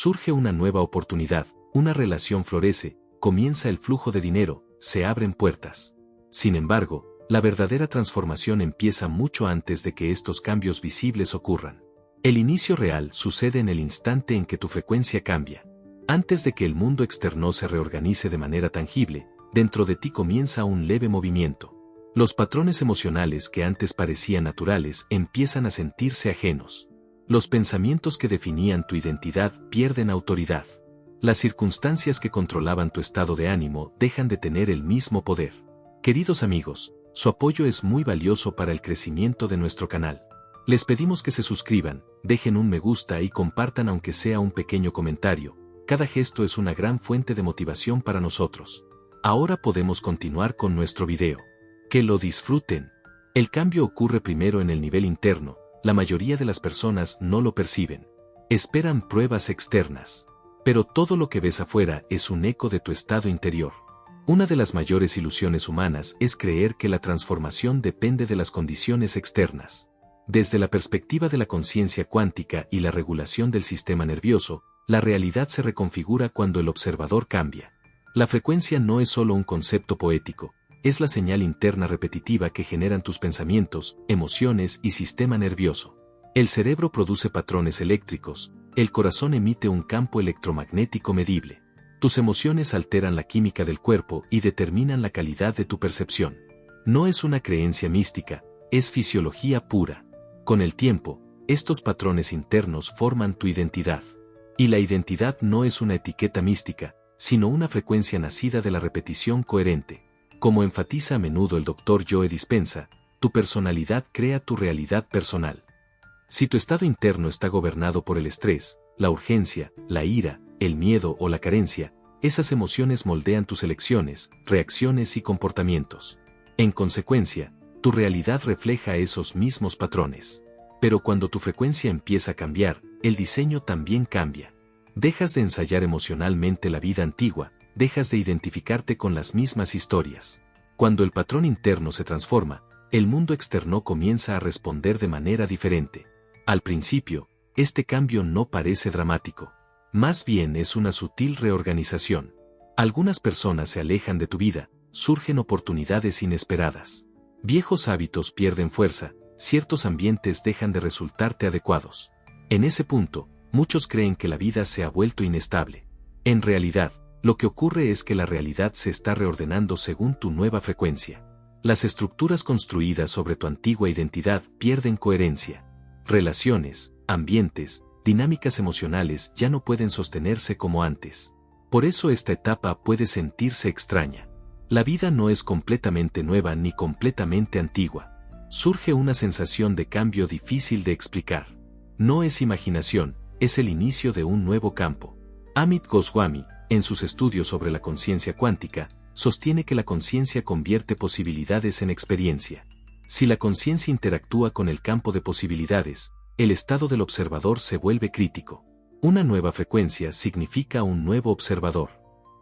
Surge una nueva oportunidad, una relación florece, comienza el flujo de dinero, se abren puertas. Sin embargo, la verdadera transformación empieza mucho antes de que estos cambios visibles ocurran. El inicio real sucede en el instante en que tu frecuencia cambia. Antes de que el mundo externo se reorganice de manera tangible, dentro de ti comienza un leve movimiento. Los patrones emocionales que antes parecían naturales empiezan a sentirse ajenos. Los pensamientos que definían tu identidad pierden autoridad. Las circunstancias que controlaban tu estado de ánimo dejan de tener el mismo poder. Queridos amigos, su apoyo es muy valioso para el crecimiento de nuestro canal. Les pedimos que se suscriban, dejen un me gusta y compartan aunque sea un pequeño comentario. Cada gesto es una gran fuente de motivación para nosotros. Ahora podemos continuar con nuestro video. Que lo disfruten. El cambio ocurre primero en el nivel interno, la mayoría de las personas no lo perciben. Esperan pruebas externas. Pero todo lo que ves afuera es un eco de tu estado interior. Una de las mayores ilusiones humanas es creer que la transformación depende de las condiciones externas. Desde la perspectiva de la conciencia cuántica y la regulación del sistema nervioso, la realidad se reconfigura cuando el observador cambia. La frecuencia no es solo un concepto poético, es la señal interna repetitiva que generan tus pensamientos, emociones y sistema nervioso. El cerebro produce patrones eléctricos, el corazón emite un campo electromagnético medible. Tus emociones alteran la química del cuerpo y determinan la calidad de tu percepción. No es una creencia mística, es fisiología pura. Con el tiempo, estos patrones internos forman tu identidad. Y la identidad no es una etiqueta mística, sino una frecuencia nacida de la repetición coherente. Como enfatiza a menudo el Dr. Joe Dispenza, tu personalidad crea tu realidad personal. Si tu estado interno está gobernado por el estrés, la urgencia, la ira, el miedo o la carencia, esas emociones moldean tus elecciones, reacciones y comportamientos. En consecuencia, tu realidad refleja esos mismos patrones. Pero cuando tu frecuencia empieza a cambiar, el diseño también cambia. Dejas de ensayar emocionalmente la vida antigua, dejas de identificarte con las mismas historias. Cuando el patrón interno se transforma, el mundo externo comienza a responder de manera diferente. Al principio, este cambio no parece dramático. Más bien es una sutil reorganización. Algunas personas se alejan de tu vida, surgen oportunidades inesperadas. Viejos hábitos pierden fuerza, ciertos ambientes dejan de resultarte adecuados. En ese punto, muchos creen que la vida se ha vuelto inestable. En realidad, lo que ocurre es que la realidad se está reordenando según tu nueva frecuencia. Las estructuras construidas sobre tu antigua identidad pierden coherencia. Relaciones, ambientes, dinámicas emocionales ya no pueden sostenerse como antes. Por eso esta etapa puede sentirse extraña. La vida no es completamente nueva ni completamente antigua. Surge una sensación de cambio difícil de explicar. No es imaginación, es el inicio de un nuevo campo. Amit Goswami, en sus estudios sobre la conciencia cuántica, sostiene que la conciencia convierte posibilidades en experiencia. Si la conciencia interactúa con el campo de posibilidades, el estado del observador se vuelve crítico. Una nueva frecuencia significa un nuevo observador.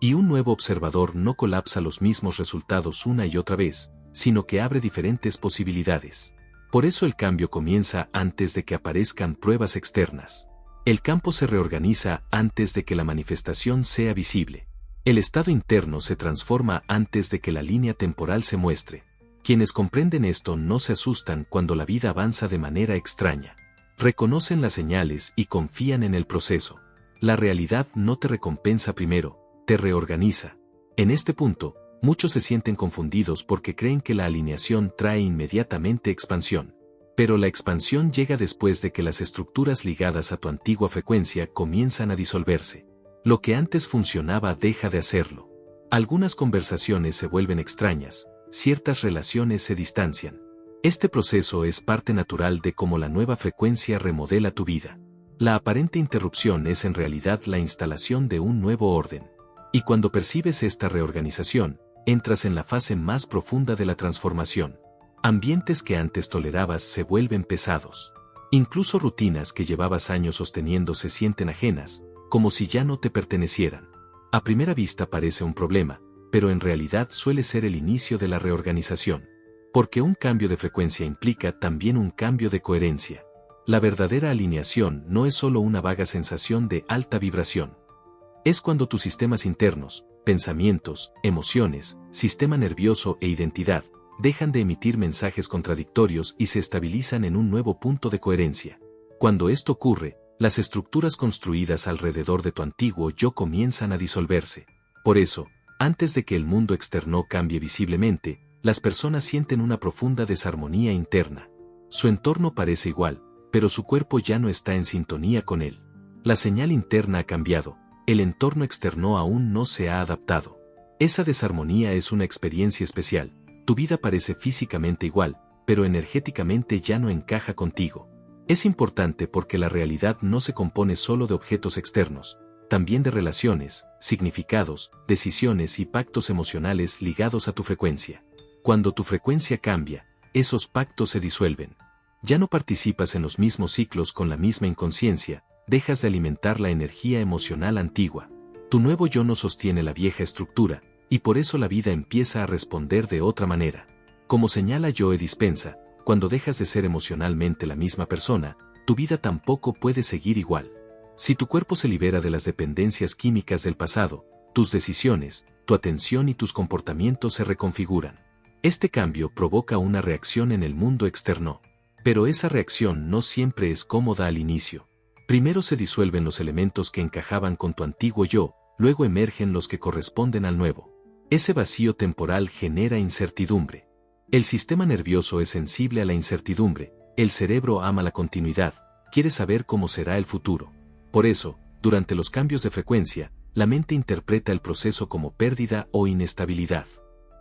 Y un nuevo observador no colapsa los mismos resultados una y otra vez, sino que abre diferentes posibilidades. Por eso el cambio comienza antes de que aparezcan pruebas externas. El campo se reorganiza antes de que la manifestación sea visible. El estado interno se transforma antes de que la línea temporal se muestre. Quienes comprenden esto no se asustan cuando la vida avanza de manera extraña. Reconocen las señales y confían en el proceso. La realidad no te recompensa primero, te reorganiza. En este punto, muchos se sienten confundidos porque creen que la alineación trae inmediatamente expansión. Pero la expansión llega después de que las estructuras ligadas a tu antigua frecuencia comienzan a disolverse. Lo que antes funcionaba deja de hacerlo. Algunas conversaciones se vuelven extrañas, ciertas relaciones se distancian. Este proceso es parte natural de cómo la nueva frecuencia remodela tu vida. La aparente interrupción es en realidad la instalación de un nuevo orden. Y cuando percibes esta reorganización, entras en la fase más profunda de la transformación. Ambientes que antes tolerabas se vuelven pesados. Incluso rutinas que llevabas años sosteniendo se sienten ajenas, como si ya no te pertenecieran. A primera vista parece un problema, pero en realidad suele ser el inicio de la reorganización. Porque un cambio de frecuencia implica también un cambio de coherencia. La verdadera alineación no es solo una vaga sensación de alta vibración. Es cuando tus sistemas internos, pensamientos, emociones, sistema nervioso e identidad, dejan de emitir mensajes contradictorios y se estabilizan en un nuevo punto de coherencia. Cuando esto ocurre, las estructuras construidas alrededor de tu antiguo yo comienzan a disolverse. Por eso, antes de que el mundo externo cambie visiblemente, las personas sienten una profunda desarmonía interna. Su entorno parece igual, pero su cuerpo ya no está en sintonía con él. La señal interna ha cambiado, el entorno externo aún no se ha adaptado. Esa desarmonía es una experiencia especial. Tu vida parece físicamente igual, pero energéticamente ya no encaja contigo. Es importante porque la realidad no se compone solo de objetos externos, también de relaciones, significados, decisiones y pactos emocionales ligados a tu frecuencia. Cuando tu frecuencia cambia, esos pactos se disuelven. Ya no participas en los mismos ciclos con la misma inconsciencia, dejas de alimentar la energía emocional antigua. Tu nuevo yo no sostiene la vieja estructura, y por eso la vida empieza a responder de otra manera. Como señala Joe Dispenza, cuando dejas de ser emocionalmente la misma persona, tu vida tampoco puede seguir igual. Si tu cuerpo se libera de las dependencias químicas del pasado, tus decisiones, tu atención y tus comportamientos se reconfiguran. Este cambio provoca una reacción en el mundo externo. Pero esa reacción no siempre es cómoda al inicio. Primero se disuelven los elementos que encajaban con tu antiguo yo, luego emergen los que corresponden al nuevo. Ese vacío temporal genera incertidumbre. El sistema nervioso es sensible a la incertidumbre, el cerebro ama la continuidad, quiere saber cómo será el futuro. Por eso, durante los cambios de frecuencia, la mente interpreta el proceso como pérdida o inestabilidad.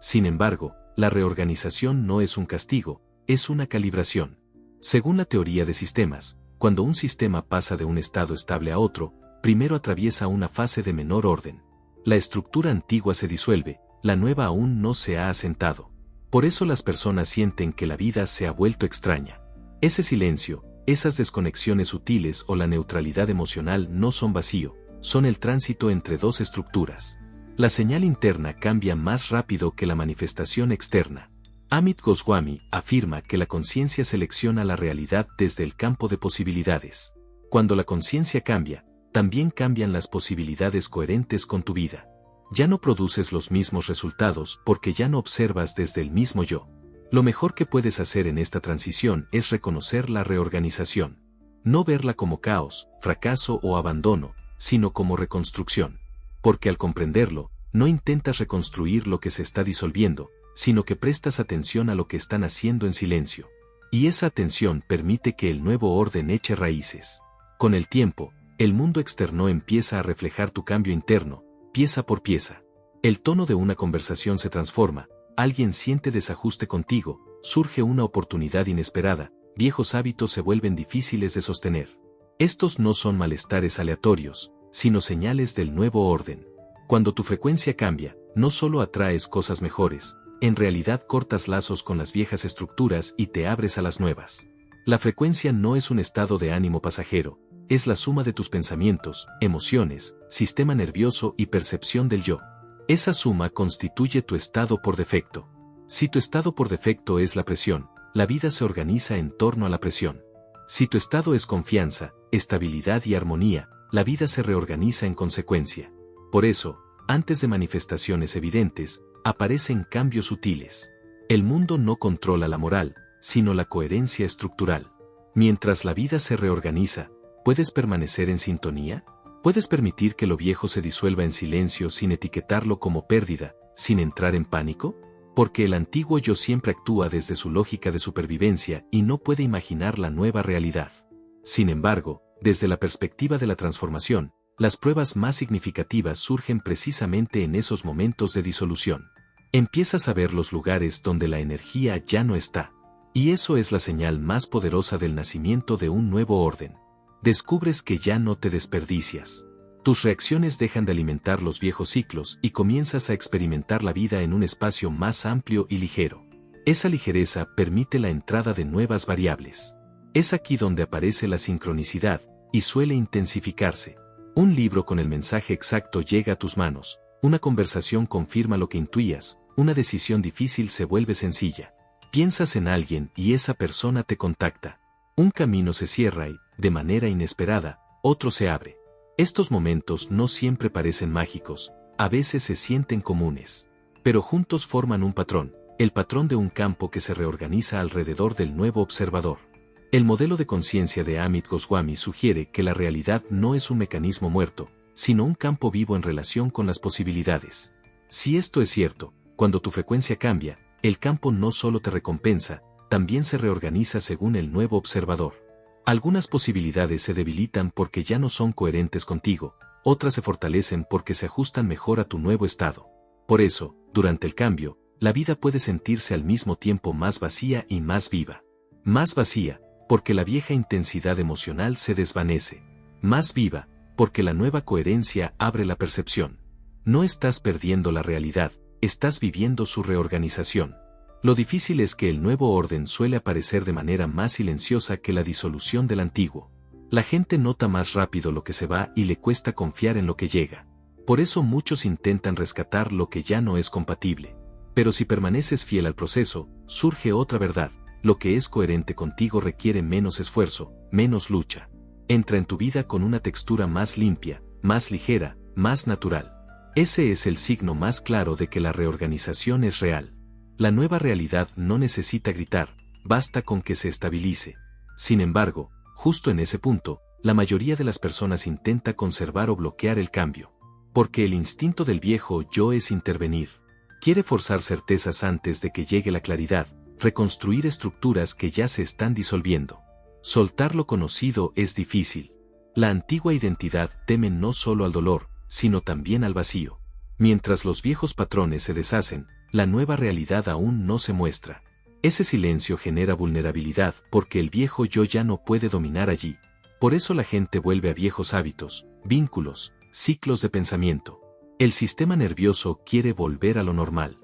Sin embargo, la reorganización no es un castigo, es una calibración. Según la teoría de sistemas, cuando un sistema pasa de un estado estable a otro, primero atraviesa una fase de menor orden. La estructura antigua se disuelve, la nueva aún no se ha asentado. Por eso las personas sienten que la vida se ha vuelto extraña. Ese silencio, esas desconexiones sutiles o la neutralidad emocional no son vacío, son el tránsito entre dos estructuras. La señal interna cambia más rápido que la manifestación externa. Amit Goswami afirma que la conciencia selecciona la realidad desde el campo de posibilidades. Cuando la conciencia cambia, también cambian las posibilidades coherentes con tu vida. Ya no produces los mismos resultados porque ya no observas desde el mismo yo. Lo mejor que puedes hacer en esta transición es reconocer la reorganización. No verla como caos, fracaso o abandono, sino como reconstrucción. Porque al comprenderlo, no intentas reconstruir lo que se está disolviendo, sino que prestas atención a lo que están haciendo en silencio. Y esa atención permite que el nuevo orden eche raíces. Con el tiempo, el mundo externo empieza a reflejar tu cambio interno, pieza por pieza. El tono de una conversación se transforma, alguien siente desajuste contigo, surge una oportunidad inesperada, viejos hábitos se vuelven difíciles de sostener. Estos no son malestares aleatorios, sino señales del nuevo orden. Cuando tu frecuencia cambia, no solo atraes cosas mejores, en realidad cortas lazos con las viejas estructuras y te abres a las nuevas. La frecuencia no es un estado de ánimo pasajero, es la suma de tus pensamientos, emociones, sistema nervioso y percepción del yo. Esa suma constituye tu estado por defecto. Si tu estado por defecto es la presión, la vida se organiza en torno a la presión. Si tu estado es confianza, estabilidad y armonía, la vida se reorganiza en consecuencia. Por eso, antes de manifestaciones evidentes, aparecen cambios sutiles. El mundo no controla la moral, sino la coherencia estructural. Mientras la vida se reorganiza, ¿puedes permanecer en sintonía? ¿Puedes permitir que lo viejo se disuelva en silencio sin etiquetarlo como pérdida, sin entrar en pánico? Porque el antiguo yo siempre actúa desde su lógica de supervivencia y no puede imaginar la nueva realidad. Sin embargo, desde la perspectiva de la transformación, las pruebas más significativas surgen precisamente en esos momentos de disolución. Empiezas a ver los lugares donde la energía ya no está. Y eso es la señal más poderosa del nacimiento de un nuevo orden. Descubres que ya no te desperdicias. Tus reacciones dejan de alimentar los viejos ciclos y comienzas a experimentar la vida en un espacio más amplio y ligero. Esa ligereza permite la entrada de nuevas variables. Es aquí donde aparece la sincronicidad, y suele intensificarse. Un libro con el mensaje exacto llega a tus manos, una conversación confirma lo que intuías, una decisión difícil se vuelve sencilla. Piensas en alguien y esa persona te contacta. Un camino se cierra y, de manera inesperada, otro se abre. Estos momentos no siempre parecen mágicos, a veces se sienten comunes. Pero juntos forman un patrón, el patrón de un campo que se reorganiza alrededor del nuevo observador. El modelo de conciencia de Amit Goswami sugiere que la realidad no es un mecanismo muerto, sino un campo vivo en relación con las posibilidades. Si esto es cierto, cuando tu frecuencia cambia, el campo no solo te recompensa, también se reorganiza según el nuevo observador. Algunas posibilidades se debilitan porque ya no son coherentes contigo, otras se fortalecen porque se ajustan mejor a tu nuevo estado. Por eso, durante el cambio, la vida puede sentirse al mismo tiempo más vacía y más viva. Más vacía, porque la vieja intensidad emocional se desvanece. Más viva, porque la nueva coherencia abre la percepción. No estás perdiendo la realidad, estás viviendo su reorganización. Lo difícil es que el nuevo orden suele aparecer de manera más silenciosa que la disolución del antiguo. La gente nota más rápido lo que se va y le cuesta confiar en lo que llega. Por eso muchos intentan rescatar lo que ya no es compatible. Pero si permaneces fiel al proceso, surge otra verdad: lo que es coherente contigo requiere menos esfuerzo, menos lucha. Entra en tu vida con una textura más limpia, más ligera, más natural. Ese es el signo más claro de que la reorganización es real. La nueva realidad no necesita gritar, basta con que se estabilice. Sin embargo, justo en ese punto, la mayoría de las personas intenta conservar o bloquear el cambio. Porque el instinto del viejo yo es intervenir. Quiere forzar certezas antes de que llegue la claridad, reconstruir estructuras que ya se están disolviendo. Soltar lo conocido es difícil. La antigua identidad teme no solo al dolor, sino también al vacío. Mientras los viejos patrones se deshacen, la nueva realidad aún no se muestra. Ese silencio genera vulnerabilidad porque el viejo yo ya no puede dominar allí. Por eso la gente vuelve a viejos hábitos, vínculos, ciclos de pensamiento. El sistema nervioso quiere volver a lo normal.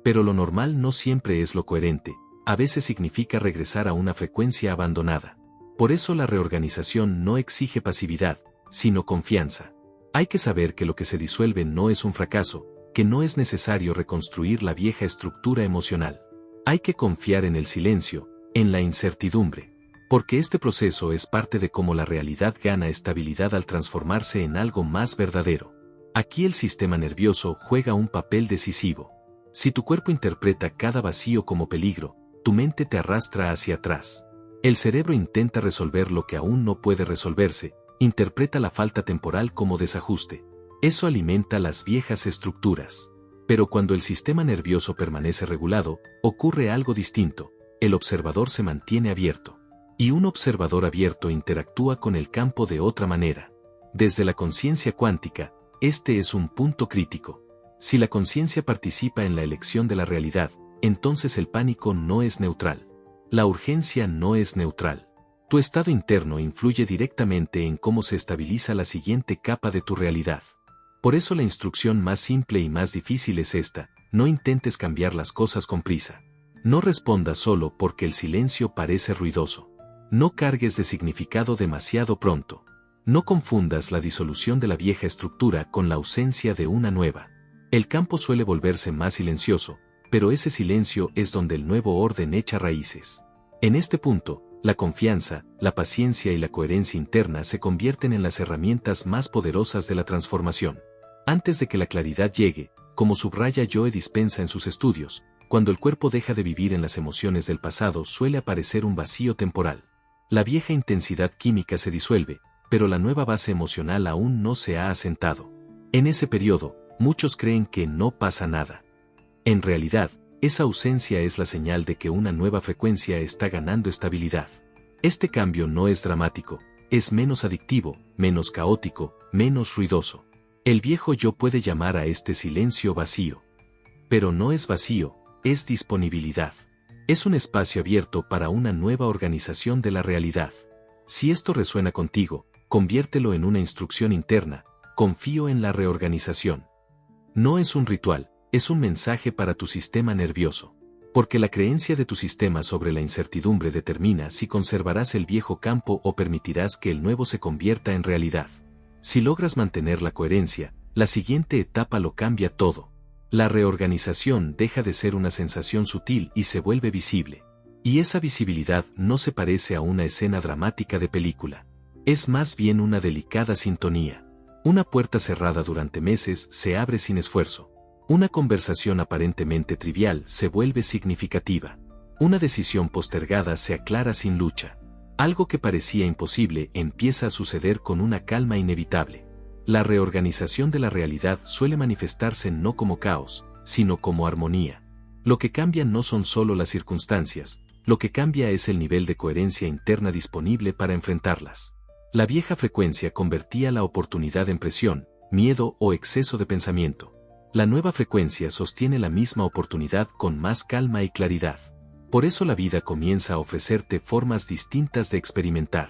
Pero lo normal no siempre es lo coherente, a veces significa regresar a una frecuencia abandonada. Por eso la reorganización no exige pasividad, sino confianza. Hay que saber que lo que se disuelve no es un fracaso, que no es necesario reconstruir la vieja estructura emocional. Hay que confiar en el silencio, en la incertidumbre. Porque este proceso es parte de cómo la realidad gana estabilidad al transformarse en algo más verdadero. Aquí el sistema nervioso juega un papel decisivo. Si tu cuerpo interpreta cada vacío como peligro, tu mente te arrastra hacia atrás. El cerebro intenta resolver lo que aún no puede resolverse, interpreta la falta temporal como desajuste. Eso alimenta las viejas estructuras. Pero cuando el sistema nervioso permanece regulado, ocurre algo distinto: el observador se mantiene abierto. Y un observador abierto interactúa con el campo de otra manera. Desde la conciencia cuántica, este es un punto crítico. Si la conciencia participa en la elección de la realidad, entonces el pánico no es neutral. La urgencia no es neutral. Tu estado interno influye directamente en cómo se estabiliza la siguiente capa de tu realidad. Por eso la instrucción más simple y más difícil es esta: no intentes cambiar las cosas con prisa. No respondas solo porque el silencio parece ruidoso. No cargues de significado demasiado pronto. No confundas la disolución de la vieja estructura con la ausencia de una nueva. El campo suele volverse más silencioso, pero ese silencio es donde el nuevo orden echa raíces. En este punto, la confianza, la paciencia y la coherencia interna se convierten en las herramientas más poderosas de la transformación. Antes de que la claridad llegue, como subraya Joe Dispenza en sus estudios, cuando el cuerpo deja de vivir en las emociones del pasado suele aparecer un vacío temporal. La vieja intensidad química se disuelve, pero la nueva base emocional aún no se ha asentado. En ese periodo, muchos creen que no pasa nada. En realidad, esa ausencia es la señal de que una nueva frecuencia está ganando estabilidad. Este cambio no es dramático, es menos adictivo, menos caótico, menos ruidoso. El viejo yo puede llamar a este silencio vacío. Pero no es vacío, es disponibilidad. Es un espacio abierto para una nueva organización de la realidad. Si esto resuena contigo, conviértelo en una instrucción interna: confío en la reorganización. No es un ritual, es un mensaje para tu sistema nervioso. Porque la creencia de tu sistema sobre la incertidumbre determina si conservarás el viejo campo o permitirás que el nuevo se convierta en realidad. Si logras mantener la coherencia, la siguiente etapa lo cambia todo. La reorganización deja de ser una sensación sutil y se vuelve visible. Y esa visibilidad no se parece a una escena dramática de película. Es más bien una delicada sintonía. Una puerta cerrada durante meses se abre sin esfuerzo. Una conversación aparentemente trivial se vuelve significativa. Una decisión postergada se aclara sin lucha. Algo que parecía imposible empieza a suceder con una calma inevitable. La reorganización de la realidad suele manifestarse no como caos, sino como armonía. Lo que cambia no son solo las circunstancias, lo que cambia es el nivel de coherencia interna disponible para enfrentarlas. La vieja frecuencia convertía la oportunidad en presión, miedo o exceso de pensamiento. La nueva frecuencia sostiene la misma oportunidad con más calma y claridad. Por eso la vida comienza a ofrecerte formas distintas de experimentar.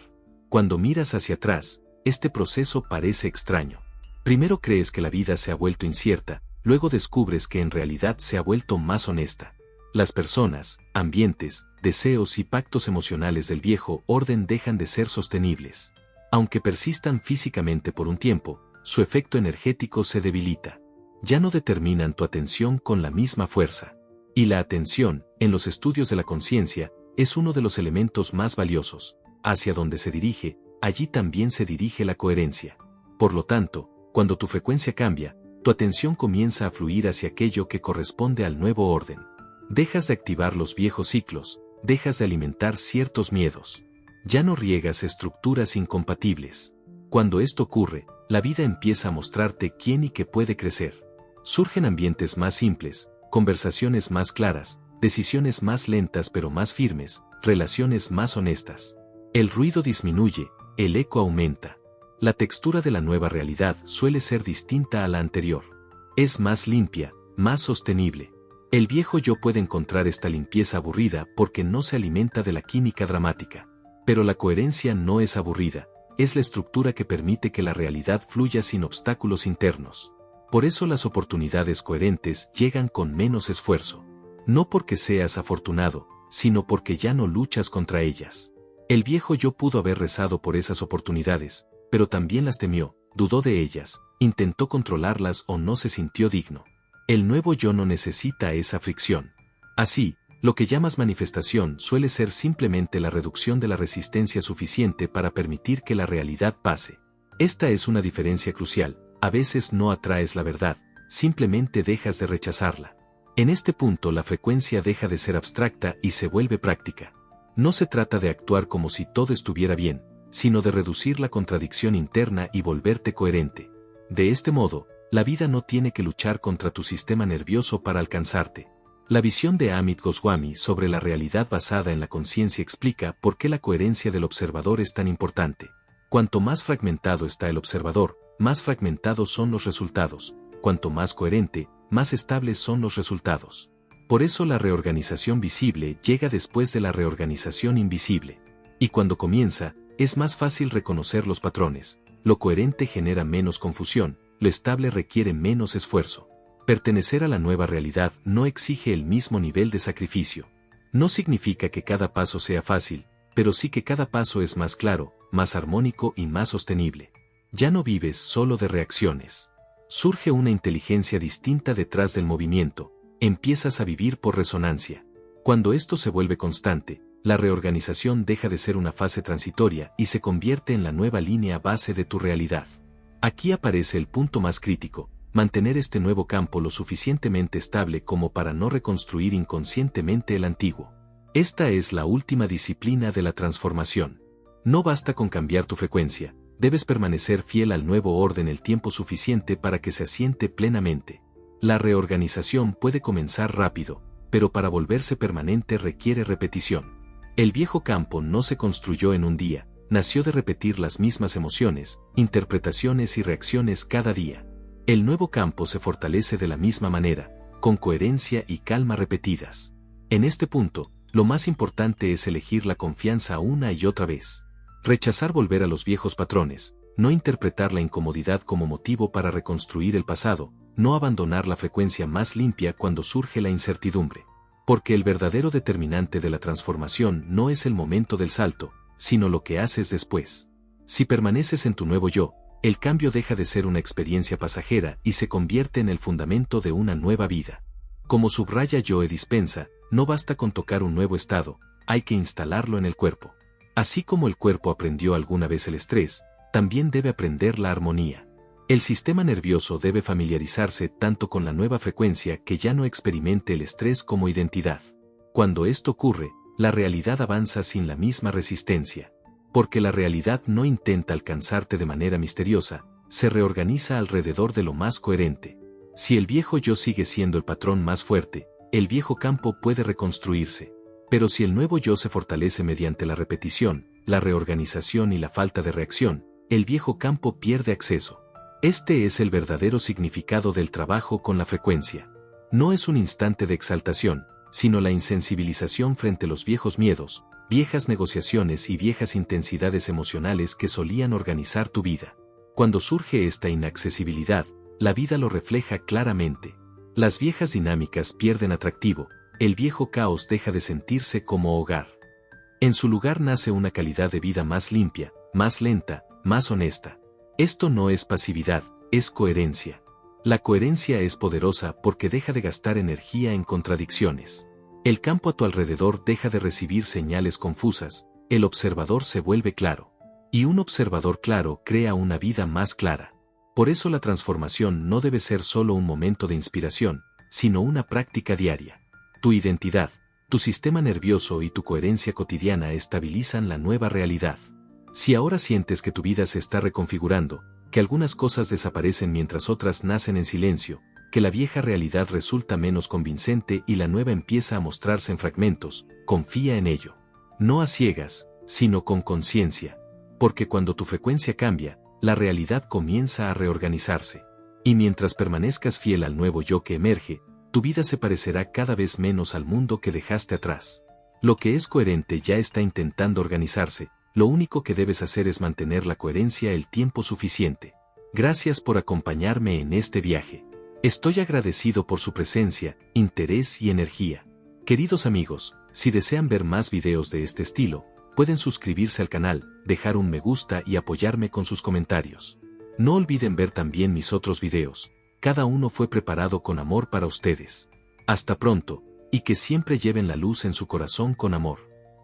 Cuando miras hacia atrás, este proceso parece extraño. Primero crees que la vida se ha vuelto incierta, luego descubres que en realidad se ha vuelto más honesta. Las personas, ambientes, deseos y pactos emocionales del viejo orden dejan de ser sostenibles. Aunque persistan físicamente por un tiempo, su efecto energético se debilita. Ya no determinan tu atención con la misma fuerza. Y la atención, en los estudios de la conciencia, es uno de los elementos más valiosos. Hacia donde se dirige, allí también se dirige la coherencia. Por lo tanto, cuando tu frecuencia cambia, tu atención comienza a fluir hacia aquello que corresponde al nuevo orden. Dejas de activar los viejos ciclos, dejas de alimentar ciertos miedos. Ya no riegas estructuras incompatibles. Cuando esto ocurre, la vida empieza a mostrarte quién y qué puede crecer. Surgen ambientes más simples, conversaciones más claras, decisiones más lentas pero más firmes, relaciones más honestas. El ruido disminuye, el eco aumenta. La textura de la nueva realidad suele ser distinta a la anterior. Es más limpia, más sostenible. El viejo yo puede encontrar esta limpieza aburrida porque no se alimenta de la química dramática. Pero la coherencia no es aburrida, es la estructura que permite que la realidad fluya sin obstáculos internos. Por eso las oportunidades coherentes llegan con menos esfuerzo. No porque seas afortunado, sino porque ya no luchas contra ellas. El viejo yo pudo haber rezado por esas oportunidades, pero también las temió, dudó de ellas, intentó controlarlas o no se sintió digno. El nuevo yo no necesita esa fricción. Así, lo que llamas manifestación suele ser simplemente la reducción de la resistencia suficiente para permitir que la realidad pase. Esta es una diferencia crucial. A veces no atraes la verdad, simplemente dejas de rechazarla. En este punto la frecuencia deja de ser abstracta y se vuelve práctica. No se trata de actuar como si todo estuviera bien, sino de reducir la contradicción interna y volverte coherente. De este modo, la vida no tiene que luchar contra tu sistema nervioso para alcanzarte. La visión de Amit Goswami sobre la realidad basada en la conciencia explica por qué la coherencia del observador es tan importante. Cuanto más fragmentado está el observador, más fragmentados son los resultados. Cuanto más coherente, más estables son los resultados. Por eso la reorganización visible llega después de la reorganización invisible. Y cuando comienza, es más fácil reconocer los patrones. Lo coherente genera menos confusión, lo estable requiere menos esfuerzo. Pertenecer a la nueva realidad no exige el mismo nivel de sacrificio. No significa que cada paso sea fácil, pero sí que cada paso es más claro, más armónico y más sostenible. Ya no vives solo de reacciones. Surge una inteligencia distinta detrás del movimiento, empiezas a vivir por resonancia. Cuando esto se vuelve constante, la reorganización deja de ser una fase transitoria y se convierte en la nueva línea base de tu realidad. Aquí aparece el punto más crítico, mantener este nuevo campo lo suficientemente estable como para no reconstruir inconscientemente el antiguo. Esta es la última disciplina de la transformación. No basta con cambiar tu frecuencia, debes permanecer fiel al nuevo orden el tiempo suficiente para que se asiente plenamente. La reorganización puede comenzar rápido, pero para volverse permanente requiere repetición. El viejo campo no se construyó en un día, nació de repetir las mismas emociones, interpretaciones y reacciones cada día. El nuevo campo se fortalece de la misma manera, con coherencia y calma repetidas. En este punto, lo más importante es elegir la confianza una y otra vez. Rechazar volver a los viejos patrones, no interpretar la incomodidad como motivo para reconstruir el pasado, no abandonar la frecuencia más limpia cuando surge la incertidumbre. Porque el verdadero determinante de la transformación no es el momento del salto, sino lo que haces después. Si permaneces en tu nuevo yo, el cambio deja de ser una experiencia pasajera y se convierte en el fundamento de una nueva vida. Como subraya Joe Dispenza, no basta con tocar un nuevo estado, hay que instalarlo en el cuerpo. Así como el cuerpo aprendió alguna vez el estrés, también debe aprender la armonía. El sistema nervioso debe familiarizarse tanto con la nueva frecuencia que ya no experimente el estrés como identidad. Cuando esto ocurre, la realidad avanza sin la misma resistencia. Porque la realidad no intenta alcanzarte de manera misteriosa, se reorganiza alrededor de lo más coherente. Si el viejo yo sigue siendo el patrón más fuerte, el viejo campo puede reconstruirse. Pero si el nuevo yo se fortalece mediante la repetición, la reorganización y la falta de reacción, el viejo campo pierde acceso. Este es el verdadero significado del trabajo con la frecuencia. No es un instante de exaltación, sino la insensibilización frente a los viejos miedos, viejas negociaciones y viejas intensidades emocionales que solían organizar tu vida. Cuando surge esta inaccesibilidad, la vida lo refleja claramente. Las viejas dinámicas pierden atractivo, el viejo caos deja de sentirse como hogar. En su lugar nace una calidad de vida más limpia, más lenta, más honesta. Esto no es pasividad, es coherencia. La coherencia es poderosa porque deja de gastar energía en contradicciones. El campo a tu alrededor deja de recibir señales confusas, el observador se vuelve claro. Y un observador claro crea una vida más clara. Por eso la transformación no debe ser solo un momento de inspiración, sino una práctica diaria. Tu identidad, tu sistema nervioso y tu coherencia cotidiana estabilizan la nueva realidad. Si ahora sientes que tu vida se está reconfigurando, que algunas cosas desaparecen mientras otras nacen en silencio, que la vieja realidad resulta menos convincente y la nueva empieza a mostrarse en fragmentos, confía en ello. No a ciegas, sino con conciencia. Porque cuando tu frecuencia cambia, la realidad comienza a reorganizarse. Y mientras permanezcas fiel al nuevo yo que emerge, tu vida se parecerá cada vez menos al mundo que dejaste atrás. Lo que es coherente ya está intentando organizarse. Lo único que debes hacer es mantener la coherencia el tiempo suficiente. Gracias por acompañarme en este viaje. Estoy agradecido por su presencia, interés y energía. Queridos amigos, si desean ver más videos de este estilo, pueden suscribirse al canal, dejar un me gusta y apoyarme con sus comentarios. No olviden ver también mis otros videos. Cada uno fue preparado con amor para ustedes. Hasta pronto, y que siempre lleven la luz en su corazón con amor.